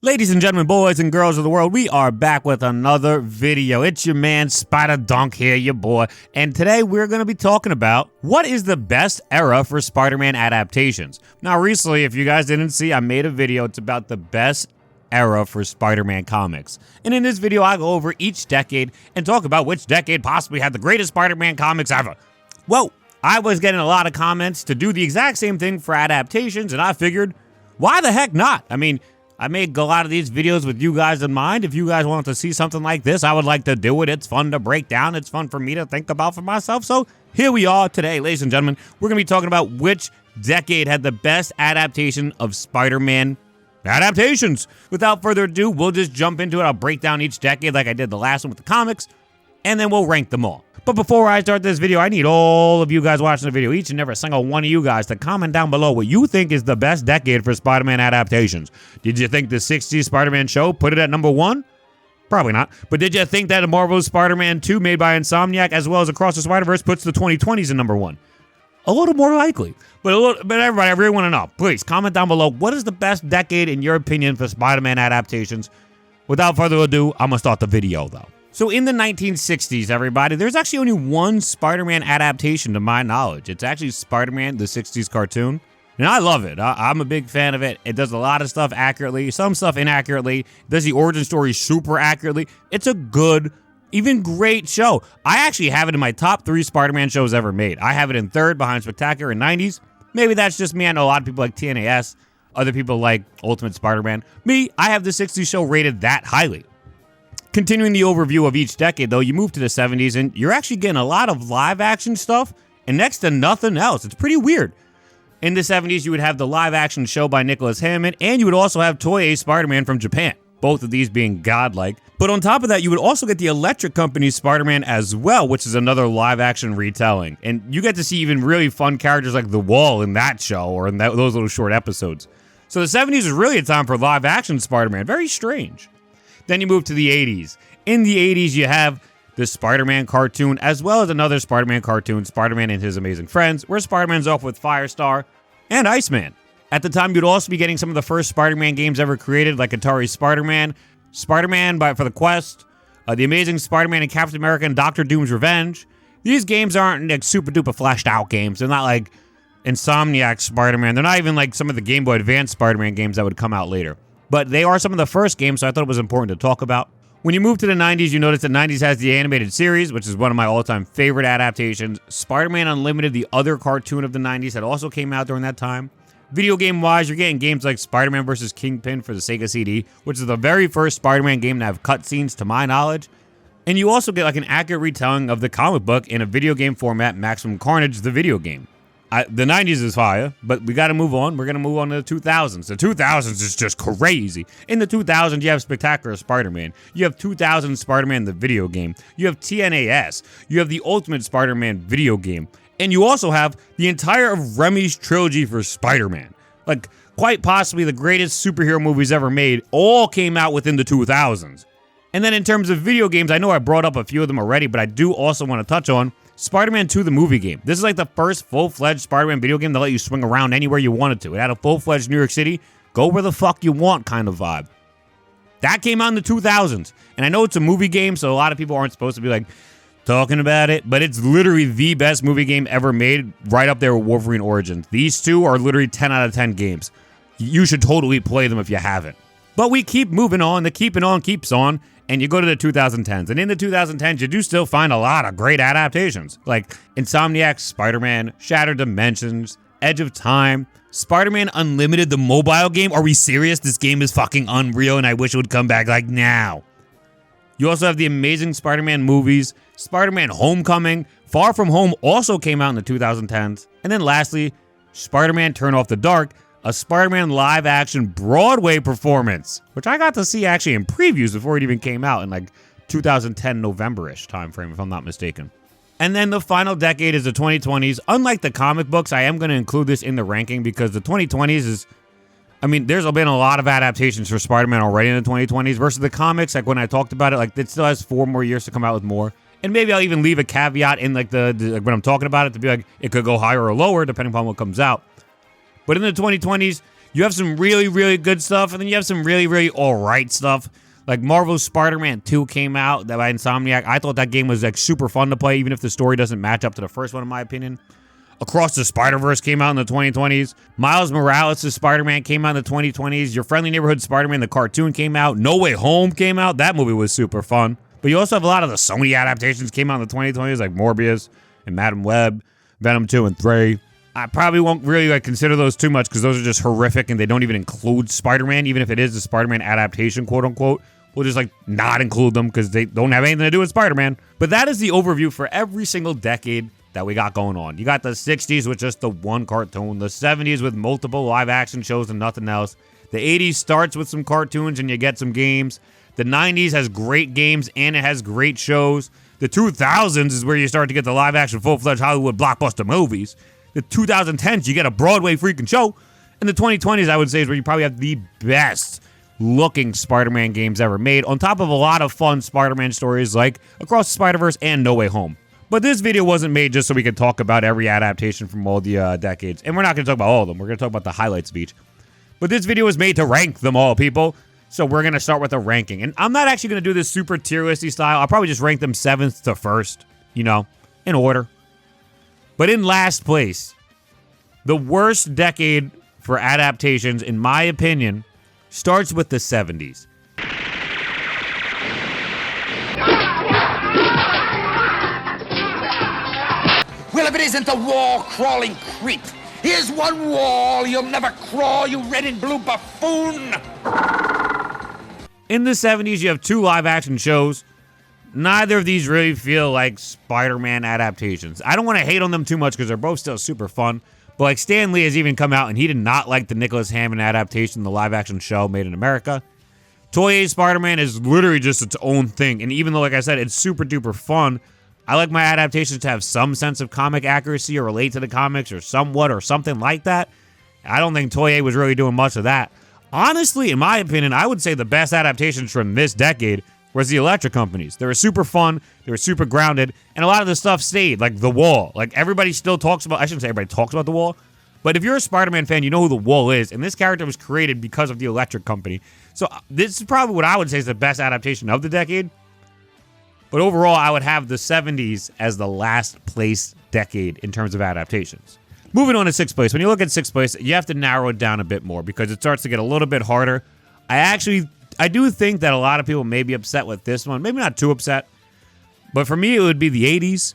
Ladies and gentlemen, boys and girls of the world, we are back with another video. It's your man, Spider Dunk here, your boy. And today we're going to be talking about what is the best era for Spider-Man adaptations. Now, recently, if you guys didn't see, I made a video. It's about the best era for Spider-Man comics. And in this video, I go over each decade and talk about which decade possibly had the greatest Spider-Man comics ever. Well, I was getting a lot of comments to do the exact same thing for adaptations, and I figured, why the heck not? I mean, I make a lot of these videos with you guys in mind. If you guys want to see something like this, I would like to do it. It's fun to break down. It's fun for me to think about for myself. So here we are today, ladies and gentlemen. We're going to be talking about which decade had the best adaptation of Spider-Man adaptations. Without further ado, we'll just jump into it. I'll break down each decade like I did the last one with the comics, and then we'll rank them all. But before I start this video, I need all of you guys watching the video, each and every single one of you guys, to comment down below what you think is the best decade for Spider-Man adaptations. Did you think the 60s Spider-Man show put it at number 1? Probably not. But did you think that Marvel's Spider-Man 2 made by Insomniac as well as Across the Spider-Verse puts the 2020s in number 1? A little more likely. But everybody, I really want to know. Please, comment down below, what is the best decade in your opinion for Spider-Man adaptations? Without further ado, I'm going to start the video though. So in the 1960s, everybody, there's actually only one Spider-Man adaptation to my knowledge. It's actually Spider-Man, the 60s cartoon. And I love it. I'm a big fan of it. It does a lot of stuff accurately, some stuff inaccurately. It does the origin story super accurately. It's a good, even great show. I actually have it in my top 3 Spider-Man shows ever made. I have it in 3rd behind Spectacular and 90s. Maybe that's just me. I know a lot of people like TASM. Other people like Ultimate Spider-Man. Me, I have the 60s show rated that highly. Continuing the overview of each decade, though, you move to the 70s, and you're actually getting a lot of live-action stuff, and next to nothing else. It's pretty weird. In the 70s, you would have the live-action show by Nicholas Hammond, and you would also have Toei Spider-Man from Japan, both of these being godlike. But on top of that, you would also get the Electric Company's Spider-Man as well, which is another live-action retelling. And you get to see even really fun characters like The Wall in that show, or in those little short episodes. So the 70s is really a time for live-action Spider-Man. Very strange. Then you move to the 80s. In the 80s, you have the Spider-Man cartoon, as well as another Spider-Man cartoon, Spider-Man and His Amazing Friends, where Spider-Man's off with Firestar and Iceman. At the time, you'd also be getting some of the first Spider-Man games ever created, like Atari's Spider-Man, Spider-Man for the Quest, The Amazing Spider-Man and Captain America and Doctor Doom's Revenge. These games aren't like super-duper fleshed-out games. They're not like Insomniac Spider-Man. They're not even like some of the Game Boy Advance Spider-Man games that would come out later. But they are some of the first games, so I thought it was important to talk about. When you move to the 90s, you notice that 90s has the animated series, which is one of my all-time favorite adaptations. Spider-Man Unlimited, the other cartoon of the 90s, that also came out during that time. Video game-wise, you're getting games like Spider-Man vs. Kingping for the Sega CD, which is the very first Spider-Man game to have cutscenes, to my knowledge. And you also get like an accurate retelling of the comic book in a video game format, Maximum Carnage, the video game. The 90s is fire, but we got to move on. We're going to move on to the 2000s. The 2000s is just crazy. In the 2000s, you have Spectacular Spider-Man. You have 2000 Spider-Man, the video game. You have TNAS. You have the Ultimate Spider-Man video game. And you also have the entire of Raimi's trilogy for Spider-Man. Like, quite possibly the greatest superhero movies ever made all came out within the 2000s. And then in terms of video games, I know I brought up a few of them already, but I do also want to touch on Spider-Man 2, the movie game. This is like the first full-fledged Spider-Man video game that let you swing around anywhere you wanted to. It had a full-fledged New York City, go where the fuck you want kind of vibe. That came out in the 2000s. And I know it's a movie game, so a lot of people aren't supposed to be like talking about it, but it's literally the best movie game ever made, right up there with Wolverine Origins. These two are literally 10 out of 10 games. You should totally play them if you haven't. But we keep moving on. The keeping on keeps on. And you go to the 2010s. And in the 2010s, you do still find a lot of great adaptations. Like Insomniac's Spider-Man, Shattered Dimensions, Edge of Time, Spider-Man Unlimited, the mobile game. Are we serious? This game is fucking unreal and I wish it would come back like now. You also have the Amazing Spider-Man movies, Spider-Man Homecoming, Far From Home also came out in the 2010s. And then lastly, Spider-Man Turn Off the Dark, a Spider-Man live-action Broadway performance, which I got to see actually in previews before it even came out in like 2010 November-ish timeframe, if I'm not mistaken. And then the final decade is the 2020s. Unlike the comic books, I am going to include this in the ranking because the 2020s is, I mean, there's been a lot of adaptations for Spider-Man already in the 2020s versus the comics. Like when I talked about it, like it still has 4 more years to come out with more. And maybe I'll even leave a caveat in like the when I'm talking about it to be like, it could go higher or lower depending upon what comes out. But in the 2020s, You have some really, really good stuff, and then you have some really, really alright stuff. Like Marvel's Spider-Man 2 came out by Insomniac. I thought that game was like super fun to play, even if the story doesn't match up to the first one, in my opinion. Across the Spider-Verse came out in the 2020s. Miles Morales' Spider-Man came out in the 2020s. Your Friendly Neighborhood Spider-Man, the cartoon, came out. No Way Home came out. That movie was super fun. But you also have a lot of the Sony adaptations came out in the 2020s, like Morbius and Madam Web, Venom 2 and 3. I probably won't really consider those too much because those are just horrific and they don't even include Spider-Man, even if it is a Spider-Man adaptation, quote unquote. We'll just not include them because they don't have anything to do with Spider-Man. But that is the overview for every single decade that we got going on. You got the 60s with just the one cartoon, the 70s with multiple live action shows and nothing else. The 80s starts with some cartoons and you get some games. The 90s has great games and it has great shows. The 2000s is where you start to get the live action full-fledged Hollywood blockbuster movies. The 2010s, you get a Broadway freaking show. And the 2020s, I would say, is where you probably have the best looking Spider-Man games ever made, on top of a lot of fun Spider-Man stories like Across the Spider-Verse and No Way Home. But this video wasn't made just so we could talk about every adaptation from all the decades. And we're not going to talk about all of them. We're going to talk about the highlights of each. But this video was made to rank them all, people. So we're going to start with a ranking. And I'm not actually going to do this super tier listy style. I'll probably just rank them 7th to 1st, in order. But in last place, the worst decade for adaptations, in my opinion, starts with the 70s. Well, if it isn't the wall-crawling creep. Here's one wall you'll never crawl, you red and blue buffoon! In the 70s, you have 2 live-action shows. Neither of these really feel like Spider-Man adaptations. I don't want to hate on them too much because they're both still super fun. But Stan Lee has even come out and he did not like the Nicholas Hammond adaptation, the live-action show made in America. Toei Spider-Man is literally just its own thing. And even though, like I said, it's super duper fun, I like my adaptations to have some sense of comic accuracy or relate to the comics or somewhat or something like that. I don't think Toei was really doing much of that. Honestly, in my opinion, I would say the best adaptations from this decade was the Electric Companies. They were super fun, they were super grounded, and a lot of the stuff stayed, like The Wall. Like, everybody still talks about, I shouldn't say everybody talks about The Wall, but if you're a Spider-Man fan, you know who The Wall is, and this character was created because of the Electric Company. So this is probably what I would say is the best adaptation of the decade. But overall, I would have the 70s as the last place decade in terms of adaptations. Moving on to 6th place. When you look at 6th place, you have to narrow it down a bit more because it starts to get a little bit harder. I do think that a lot of people may be upset with this one. Maybe not too upset. But for me, it would be the 80s.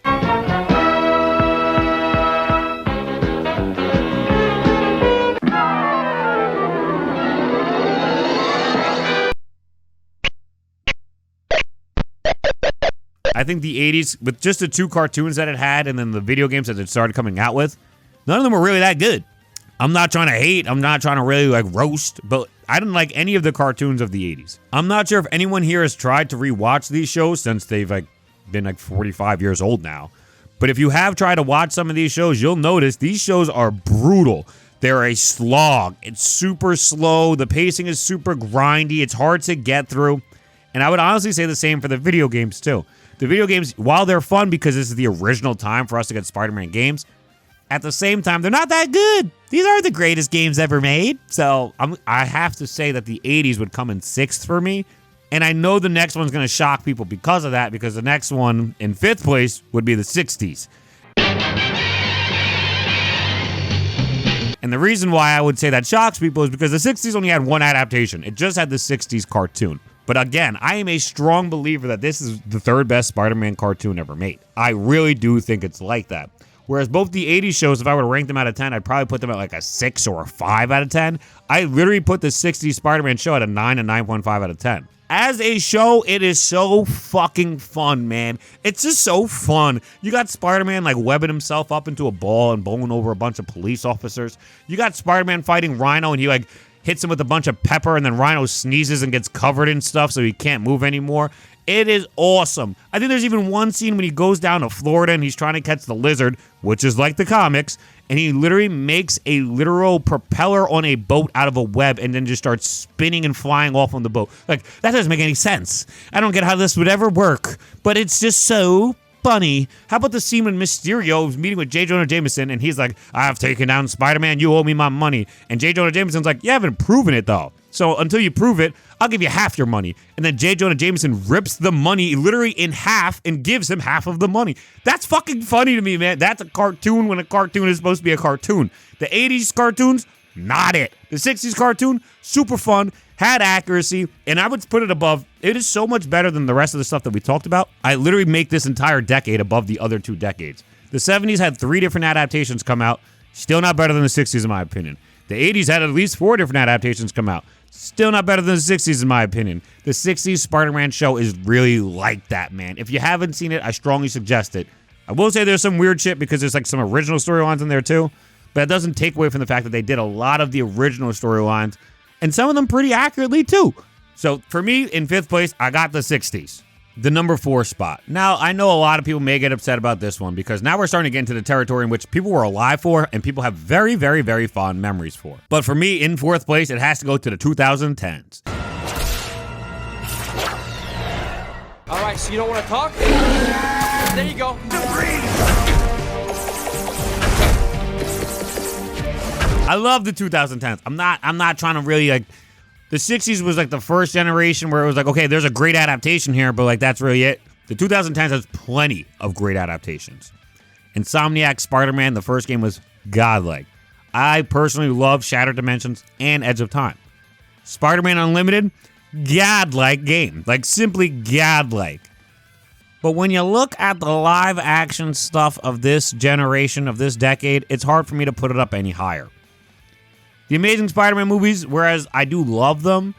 I think the 80s, with just the 2 cartoons that it had and then the video games that it started coming out with, none of them were really that good. I'm not trying to hate. I'm not trying to really roast, but I didn't like any of the cartoons of the 80s. I'm not sure if anyone here has tried to rewatch these shows since they've been 45 years old now. But if you have tried to watch some of these shows, you'll notice these shows are brutal. They're a slog. It's super slow. The pacing is super grindy. It's hard to get through. And I would honestly say the same for the video games too. The video games, while they're fun because this is the original time for us to get Spider-Man games, at the same time, they're not that good. These aren't the greatest games ever made. So I have to say that the 80s would come in 6th for me. And I know the next one's going to shock people because of that, because the next one in 5th place would be the 60s. And the reason why I would say that shocks people is because the 60s only had one adaptation. It just had the 60s cartoon. But again, I am a strong believer that this is the 3rd best Spider-Man cartoon ever made. I really do think it's like that. Whereas both the 80s shows, if I were to rank them out of 10, I'd probably put them at a 6 or a 5 out of 10. I literally put the 60s Spider-Man show at a 9 and 9.5 out of 10. As a show, it is so fucking fun, man. It's just so fun. You got Spider-Man webbing himself up into a ball and bowling over a bunch of police officers. You got Spider-Man fighting Rhino and he hits him with a bunch of pepper and then Rhino sneezes and gets covered in stuff so he can't move anymore. It is awesome. I think there's even one scene when he goes down to Florida and he's trying to catch the lizard, which is like the comics, and he literally makes a literal propeller on a boat out of a web and then just starts spinning and flying off on the boat. That doesn't make any sense. I don't get how this would ever work, but it's just so funny. How about the scene when Mysterio was meeting with J. Jonah Jameson and he's like, I've taken down Spider-Man, you owe me my money. And J. Jonah Jameson's like, you haven't proven it though. So until you prove it, I'll give you half your money. And then J. Jonah Jameson rips the money literally in half and gives him half of the money. That's fucking funny to me, man. That's a cartoon when a cartoon is supposed to be a cartoon. The 80s cartoons, not it. The 60s cartoon, super fun, had accuracy, and I would put it above. It is so much better than the rest of the stuff that we talked about. I literally make this entire decade above the other 2 decades. The 70s had 3 different adaptations come out. Still not better than the 60s in my opinion. The 80s had at least 4 different adaptations come out. Still not better than the 60s in my opinion. The 60s Spider-Man show is really like that, man. If you haven't seen it, I strongly suggest it. I will say there's some weird shit because there's like some original storylines in there too. But it doesn't take away from the fact that they did a lot of the original storylines. And some of them pretty accurately too. So for me, in 5th place, I got the 60s. The number 4 spot. Now, I know a lot of people may get upset about this one because now we're starting to get into the territory in which people were alive for and people have very, very, very fond memories for. But for me, in 4th place, it has to go to the 2010s. All right, so you don't want to talk? There you go. I love the 2010s. I'm not trying to really like. The 60s was like the first generation where it was like, okay, there's a great adaptation here, but like that's really it. The 2010s has plenty of great adaptations. Insomniac Spider-Man, the first game was godlike. I personally love Shattered Dimensions and Edge of Time. Spider-Man Unlimited, godlike game. Like simply godlike. But when you look at the live action stuff of this generation, of this decade, it's hard for me to put it up any higher. The Amazing Spider-Man movies, whereas I do love them,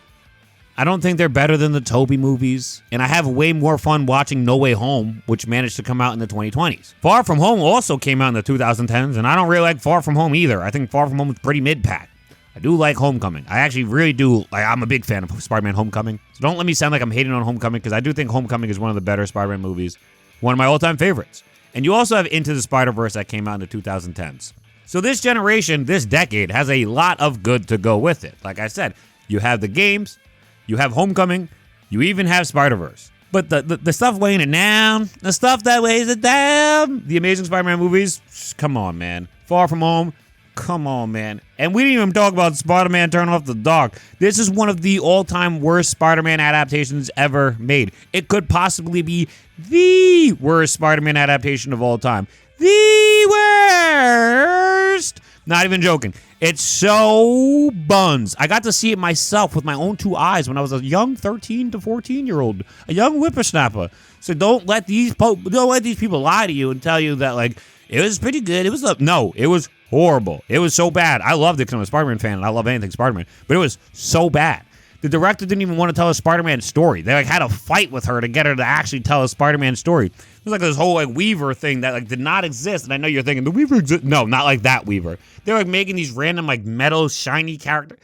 I don't think they're better than the Toei movies. And I have way more fun watching No Way Home, which managed to come out in the 2020s. Far From Home also came out in the 2010s, and I don't really like Far From Home either. I think Far From Home is pretty mid-pack. I do like Homecoming. I actually really do. Like, I'm a big fan of Spider-Man Homecoming. So don't let me sound like I'm hating on Homecoming, because I do think Homecoming is one of the better Spider-Man movies. One of my all-time favorites. And you also have Into the Spider-Verse that came out in the 2010s. So this generation, this decade, has a lot of good to go with it. Like I said, you have the games, you have Homecoming, you even have Spider-Verse. But the stuff weighing it down, the stuff that weighs it down, the Amazing Spider-Man movies, come on, man. Far From Home, come on, man. And we didn't even talk about Spider-Man Turn Off the Dog. This is one of the all-time worst Spider-Man adaptations ever made. It could possibly be the worst Spider-Man adaptation of all time. The worst. Not even joking. It's so buns. I got to see it myself with my own 2 eyes when I was a young 13 to 14-year-old, a young whippersnapper. So don't let these people lie to you and tell you that like it was pretty good. No, it was horrible. It was so bad. I loved it because I'm a Spider-Man fan and I love anything Spider-Man, but it was so bad. The director didn't even want to tell a Spider-Man story. They like had a fight with her to get her to actually tell a Spider-Man story. It was like this whole like Weaver thing that like did not exist. And I know you're thinking the Weaver exists. No, not like that Weaver. They're like making these random like metal shiny characters.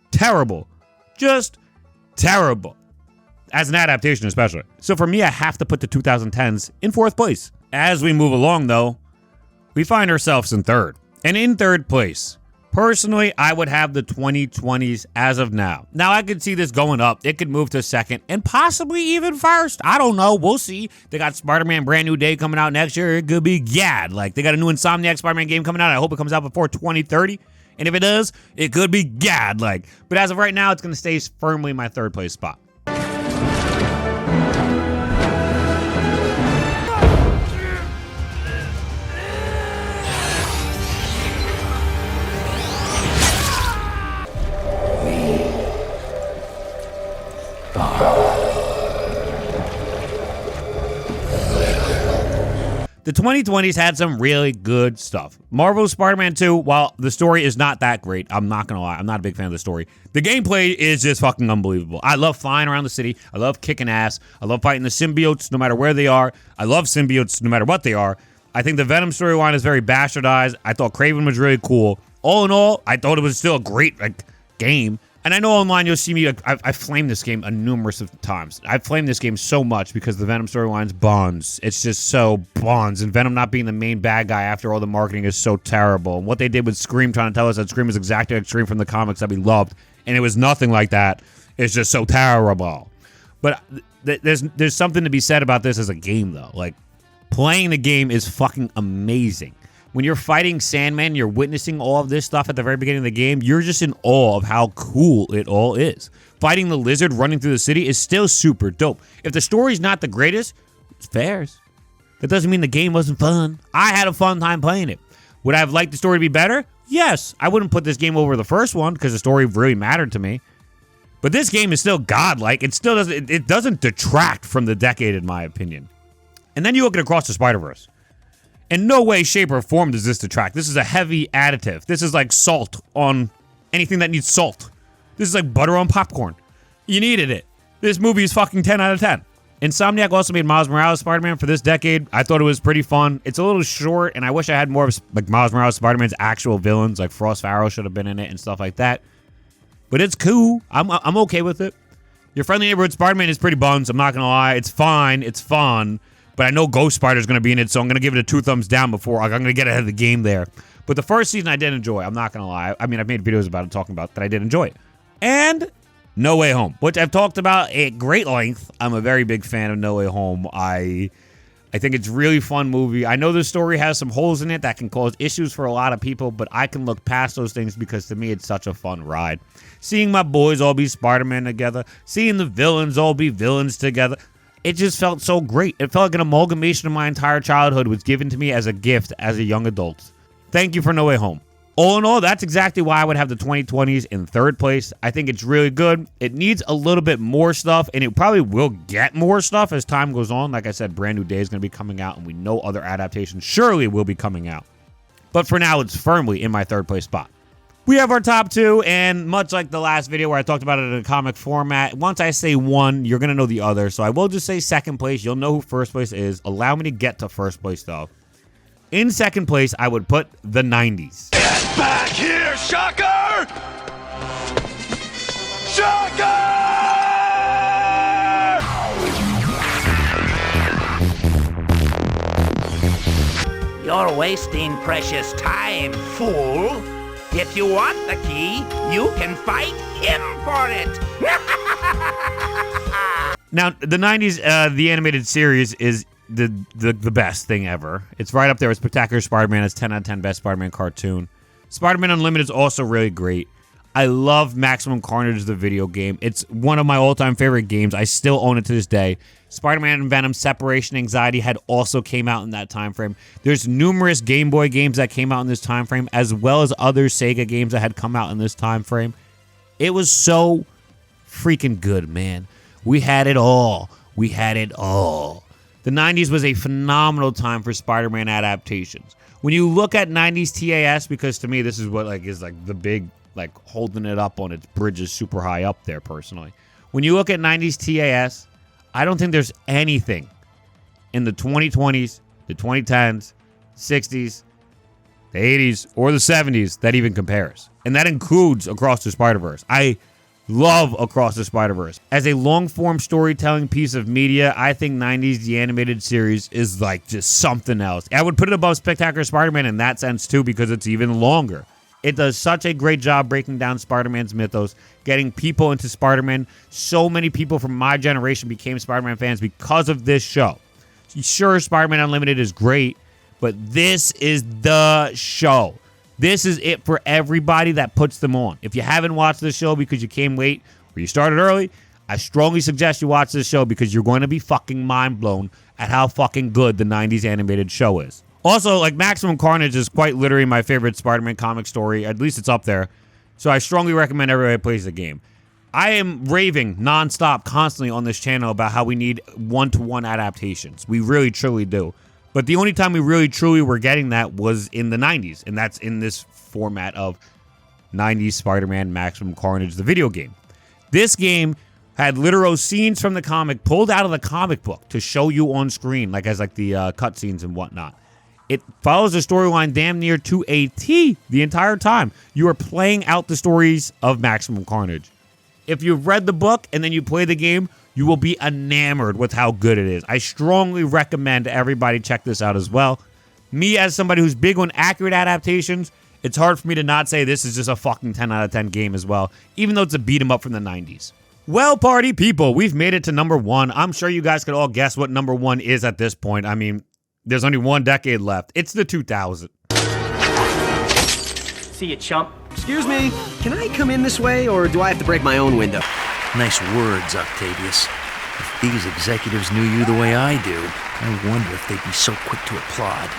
Terrible. Just terrible. As an adaptation especially. So for me, I have to put the 2010s in 4th place. As we move along though, we find ourselves in 3rd. And in 3rd place, personally, I would have the 2020s as of now. Now, I could see this going up. It could move to 2nd and possibly even 1st. I don't know. We'll see. They got Spider-Man Brand New Day coming out next year. It could be gad. Like, they got a new Insomniac Spider-Man game coming out. I hope it comes out before 2030. And if it does, it could be gad. Like, but as of right now, it's going to stay firmly in my 3rd place spot. The 2020s had some really good stuff. Marvel's Spider-Man 2, while the story is not that great, I'm not gonna lie, I'm not a big fan of the story. The gameplay is just fucking unbelievable. I love flying around the city. I love kicking ass. I love fighting the symbiotes no matter where they are. I love symbiotes no matter what they are. I think the Venom storyline is very bastardized. I thought Kraven was really cool. All in all, I thought it was still a great game. And I know online you'll see me, I flamed this game numerous of times. I've flamed this game so much because the Venom storyline's buns. It's just so buns. And Venom not being the main bad guy after all the marketing is so terrible. And what they did with Scream, trying to tell us that Scream is exactly like Scream from the comics that we loved, and it was nothing like that. It's just so terrible. But there's something to be said about this as a game, though. Like, Playing the game is fucking amazing. When you're fighting Sandman, you're witnessing all of this stuff at the very beginning of the game, you're just in awe of how cool it all is. Fighting the lizard running through the city is still super dope. If the story's not the greatest, it's fairs. That doesn't mean the game wasn't fun. I had a fun time playing it. Would I have liked the story to be better? Yes. I wouldn't put this game over the first one because the story really mattered to me. But this game is still godlike. It still doesn't. It doesn't detract from the decade, in my opinion. And then you look at Across the Spider-Verse. In no way, shape, or form does this detract. This is a heavy additive. This is like salt on anything that needs salt. This is like butter on popcorn. You needed it. This movie is fucking 10 out of 10. Insomniac also made Miles Morales Spider-Man for this decade. I thought it was pretty fun. It's a little short, and I wish I had more of like Miles Morales Spider-Man's actual villains, like Frost Pharaoh should have been in it and stuff like that. But it's cool. I'm okay with it. Your Friendly Neighborhood Spider-Man is pretty buns. I'm not gonna lie. It's fine. It's fun. But I know Ghost Spider's going to be in it, so I'm going to give it a 2 thumbs down before I'm going to get ahead of the game there. But the first season I did enjoy. I'm not going to lie. I mean, I've made videos about it talking about that I did enjoy it. And No Way Home, which I've talked about at great length. I'm a very big fan of No Way Home. I think it's a really fun movie. I know the story has some holes in it that can cause issues for a lot of people, but I can look past those things because to me it's such a fun ride. Seeing my boys all be Spider-Man together, seeing the villains all be villains together, it just felt so great. It felt like an amalgamation of my entire childhood was given to me as a gift as a young adult. Thank you for No Way Home. All in all, that's exactly why I would have the 2020s in third place. I think it's really good. It needs a little bit more stuff, and it probably will get more stuff as time goes on. Like I said, Brand New Day is going to be coming out, and we know other adaptations surely will be coming out. But for now, it's firmly in my third place spot. We have our top 2, and much like the last video where I talked about it in a comic format, once I say one, you're going to know the other. So I will just say second place. You'll know who first place is. Allow me to get to first place, though. In second place, I would put the 90s. Get back here, Shocker! Shocker! You're wasting precious time, fool. If you want the key, you can fight him for it. Now, the 90s, the animated series is the best thing ever. It's right up there with Spectacular Spider-Man. It's 10 out of 10 best Spider-Man cartoon. Spider-Man Unlimited is also really great. I love Maximum Carnage, the video game. It's one of my all-time favorite games. I still own it to this day. Spider-Man and Venom Separation Anxiety had also came out in that time frame. There's numerous Game Boy games that came out in this time frame, as well as other Sega games that had come out in this time frame. It was so freaking good, man. We had it all. We had it all. The 90s was a phenomenal time for Spider-Man adaptations. When you look at 90s TAS, because to me this is what is the big holding it up on its bridges super high up there personally. When you look at 90s TAS, I don't think there's anything in the 2020s, the 2010s, 60s, the 80s, or the 70s that even compares. And that includes Across the Spider-Verse. I love Across the Spider-Verse. As a long-form storytelling piece of media, I think 90s, the animated series, is just something else. I would put it above Spectacular Spider-Man in that sense, too, because it's even longer. It does such a great job breaking down Spider-Man's mythos, getting people into Spider-Man. So many people from my generation became Spider-Man fans because of this show. Sure, Spider-Man Unlimited is great, but this is the show. This is it for everybody that puts them on. If you haven't watched this show because you came late or you started early, I strongly suggest you watch this show because you're going to be fucking mind blown at how fucking good the 90s animated show is. Also, Maximum Carnage is quite literally my favorite Spider-Man comic story. At least it's up there. So I strongly recommend everybody plays the game. I am raving nonstop constantly on this channel about how we need one-to-one adaptations. We really, truly do. But the only time we really, truly were getting that was in the 90s. And that's in this format of 90s Spider-Man Maximum Carnage, the video game. This game had literal scenes from the comic pulled out of the comic book to show you on screen, as the cutscenes and whatnot. It follows the storyline damn near to a T the entire time. You are playing out the stories of Maximum Carnage. If you've read the book and then you play the game, you will be enamored with how good it is. I strongly recommend everybody check this out as well. Me, as somebody who's big on accurate adaptations, it's hard for me to not say this is just a fucking 10 out of 10 game as well, even though it's a beat 'em up from the 90s. Well, party people, we've made it to number 1. I'm sure you guys could all guess what number 1 is at this point. I mean, There's only one decade left. It's the 2000s. See you, chump. Excuse me, can I come in this way, or do I have to break my own window? Nice words, Octavius. If these executives knew you the way I do, I wonder if they'd be so quick to applaud.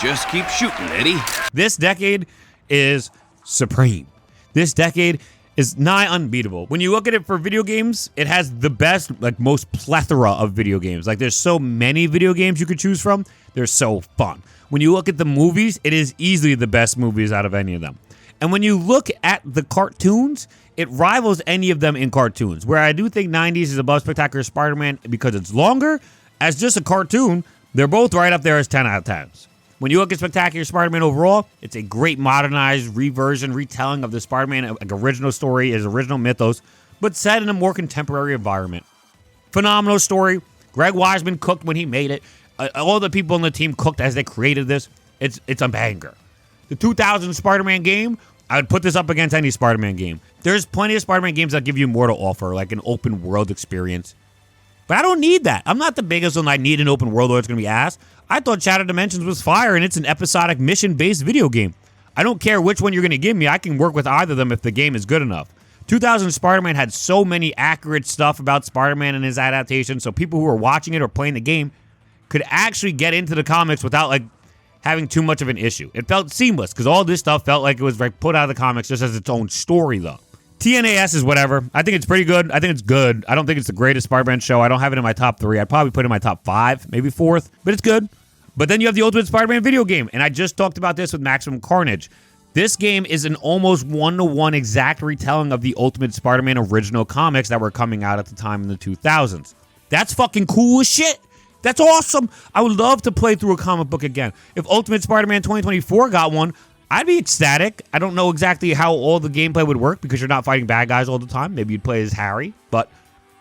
Just keep shooting, Eddie. This decade is supreme. This decade is nigh unbeatable. When you look at it for video games, it has the best, like most plethora of video games. Like there's so many video games you could choose from. They're so fun. When you look at the movies, it is easily the best movies out of any of them. And when you look at the cartoons, it rivals any of them in cartoons. Where I do think 90s is above Spectacular Spider-Man because it's longer. As just a cartoon, they're both right up there as 10 out of 10s. When you look at Spectacular Spider-Man overall, it's a great modernized retelling of the Spider-Man like original story, his original mythos, but set in a more contemporary environment. Phenomenal story. Greg Weisman cooked when he made it. All the people on the team cooked as they created this. It's a banger. The 2000 Spider-Man game, I would put this up against any Spider-Man game. There's plenty of Spider-Man games that give you more to offer, like an open world experience. But I don't need that. I'm not the biggest one. I need an open world or it's going to be ass. I thought Shattered Dimensions was fire, and it's an episodic mission-based video game. I don't care which one you're going to give me. I can work with either of them if the game is good enough. 2000 Spider-Man had so many accurate stuff about Spider-Man and his adaptation, so people who are watching it or playing the game could actually get into the comics without, like, having too much of an issue. It felt seamless, because all this stuff felt like it was, like, put out of the comics just as its own story, though. TNAS is whatever. I think it's pretty good. I think it's good. I don't think it's the greatest Spider-Man show. I don't have it in my top 3. I'd probably put it in my top 5, maybe 4th, but it's good. But then you have the Ultimate Spider-Man video game, and I just talked about this with Maximum Carnage. This game is an almost one-to-one exact retelling of the Ultimate Spider-Man original comics that were coming out at the time in the 2000s. That's fucking cool as shit. That's awesome. I would love to play through a comic book again. If Ultimate Spider-Man 2024 got one, I'd be ecstatic. I don't know exactly how all the gameplay would work because you're not fighting bad guys all the time. Maybe you'd play as Harry, but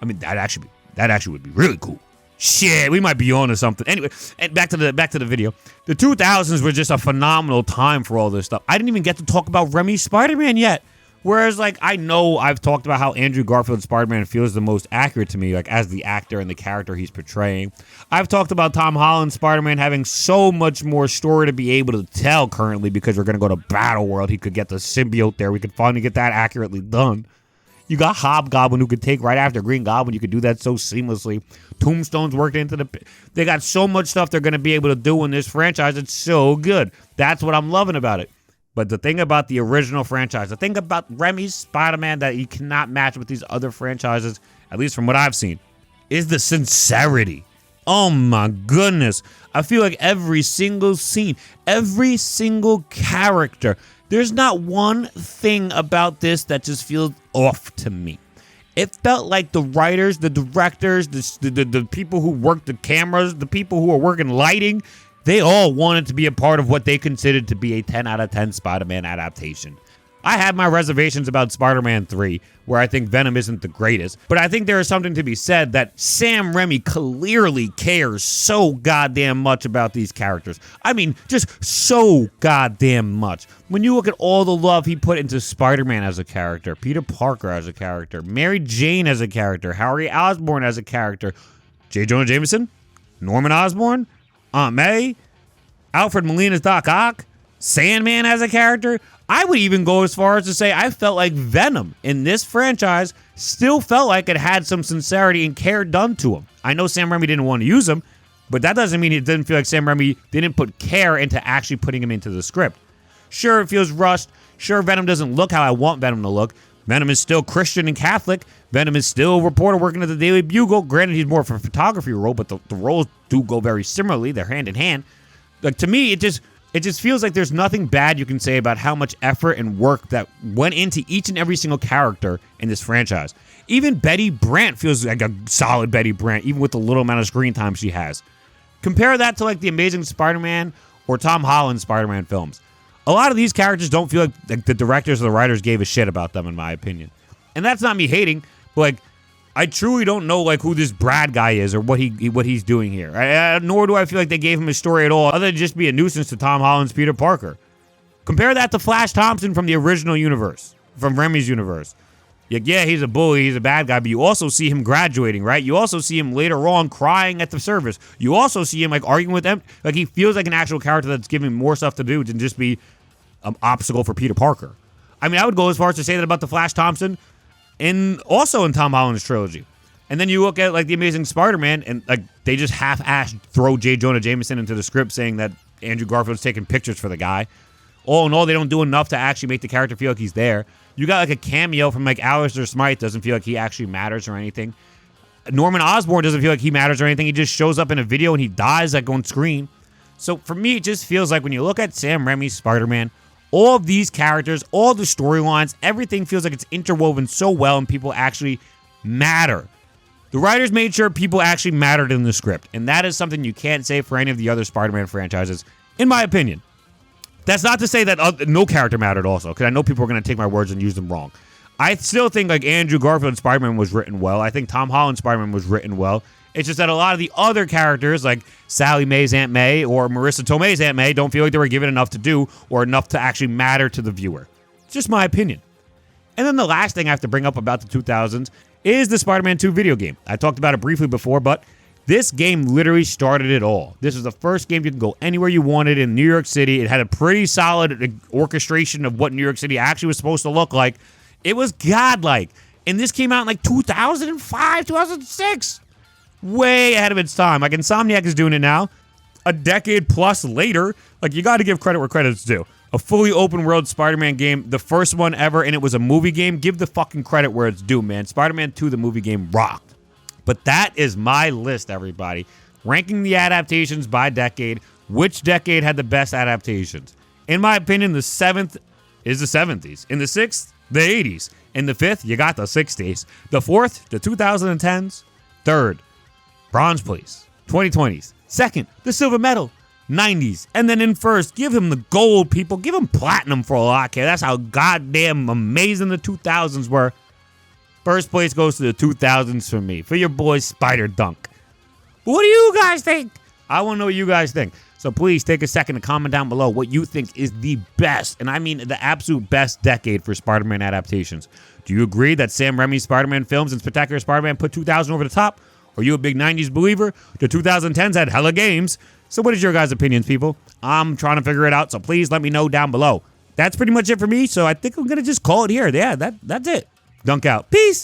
I mean that actually would be really cool. Shit, we might be on to something. Anyway, and back to the video. The 2000s were just a phenomenal time for all this stuff. I didn't even get to talk about Raimi's Spider-Man yet. Whereas, like, I know I've talked about how Andrew Garfield's Spider-Man feels the most accurate to me, like, as the actor and the character he's portraying. I've talked about Tom Holland's Spider-Man having so much more story to be able to tell currently because we're going to go to Battle World. He could get the symbiote there. We could finally get that accurately done. You got Hobgoblin who could take right after Green Goblin. You could do that so seamlessly. Tombstone's worked into the... They got so much stuff they're going to be able to do in this franchise. It's so good. That's what I'm loving about it. But the thing about the original franchise, the thing about Raimi's Spider-Man that you cannot match with these other franchises, at least from what I've seen, is the sincerity. Oh my goodness. I feel like every single scene, every single character, there's not one thing about this that just feels off to me. It felt like the writers, the directors, the people who worked the cameras, the people who are working lighting, they all wanted to be a part of what they considered to be a 10 out of 10 Spider-Man adaptation. I had my reservations about Spider-Man 3, where I think Venom isn't the greatest, but I think there is something to be said that Sam Raimi clearly cares so goddamn much about these characters. I mean, just so goddamn much. When you look at all the love he put into Spider-Man as a character, Peter Parker as a character, Mary Jane as a character, Harry Osborn as a character, J. Jonah Jameson, Norman Osborn, Aunt May, Alfred Molina's Doc Ock, Sandman as a character. I would even go as far as to say I felt like Venom in this franchise still felt like it had some sincerity and care done to him. I know Sam Raimi didn't want to use him, but that doesn't mean it didn't feel like Sam Raimi didn't put care into actually putting him into the script. Sure, it feels rushed. Sure, Venom doesn't look how I want Venom to look. Venom is still Christian and Catholic. Venom is still a reporter working at the Daily Bugle. Granted, he's more of a photography role, but the roles do go very similarly. They're hand in hand. Like, to me, it just feels like there's nothing bad you can say about how much effort and work that went into each and every single character in this franchise. Even Betty Brant feels like a solid Betty Brant, even with the little amount of screen time she has. Compare that to, like, the Amazing Spider-Man or Tom Holland's Spider-Man films. A lot of these characters don't feel like the directors or the writers gave a shit about them, in my opinion. And that's not me hating, but, like, I truly don't know, like, who this Brad guy is or what he's doing here. Nor do I feel like they gave him a story at all, other than just be a nuisance to Tom Holland's Peter Parker. Compare that to Flash Thompson from the original universe, from Raimi's universe. Like, yeah, he's a bully, he's a bad guy, but you also see him graduating, right? You also see him later on crying at the service. You also see him like arguing with them. Like, he feels like an actual character that's giving more stuff to do than just be an obstacle for Peter Parker. I mean, I would go as far as to say that about the Flash Thompson and also in Tom Holland's trilogy. And then you look at like the Amazing Spider-Man, and like they just half-assed throw J. Jonah Jameson into the script saying that Andrew Garfield's taking pictures for the guy. All in all, they don't do enough to actually make the character feel like he's there. You got like a cameo from like Alistair Smythe, doesn't feel like he actually matters or anything. Norman Osborn doesn't feel like he matters or anything. He just shows up in a video and he dies like on screen. So for me, it just feels like when you look at Sam Raimi's Spider-Man, all of these characters, all the storylines, everything feels like it's interwoven so well and people actually matter. The writers made sure people actually mattered in the script, and that is something you can't say for any of the other Spider-Man franchises, in my opinion. That's not to say that no character mattered also, because I know people are going to take my words and use them wrong. I still think like Andrew Garfield's Spider-Man was written well. I think Tom Holland's Spider-Man was written well. It's just that a lot of the other characters, like Sally Mae's Aunt May or Marissa Tomei's Aunt May, don't feel like they were given enough to do or enough to actually matter to the viewer. It's just my opinion. And then the last thing I have to bring up about the 2000s is the Spider-Man 2 video game. I talked about it briefly before, but this game literally started it all. This was the first game you could go anywhere you wanted in New York City. It had a pretty solid orchestration of what New York City actually was supposed to look like. It was godlike. And this came out in like 2005, 2006. Way ahead of its time. Like Insomniac is doing it now. A decade plus later. Like, you got to give credit where credit's due. A fully open world Spider-Man game, the first one ever, and it was a movie game. Give the fucking credit where it's due, man. Spider-Man 2, the movie game, rocked. But that is my list, everybody. Ranking the adaptations by decade. Which decade had the best adaptations? In my opinion, the 7th is the 70s. In the 6th, the 80s. In the 5th, you got the 60s. The 4th, the 2010s. 3rd, Bronze, please. 2020s. 2nd, the silver medal. 90s. And then in first, give him the gold, people. Give him platinum for a lot, kid. That's how goddamn amazing the 2000s were. First place goes to the 2000s for me. For your boy, Spider Dunk. What do you guys think? I want to know what you guys think. So please take a second to comment down below what you think is the best, and I mean the absolute best decade for Spider-Man adaptations. Do you agree that Sam Raimi's Spider-Man films and Spectacular Spider-Man put 2000 over the top? Are you a big 90s believer? The 2010s had hella games. So what is your guys' opinions, people? I'm trying to figure it out, so please let me know down below. That's pretty much it for me, so I think I'm going to just call it here. Yeah, that's it. Dunk out. Peace.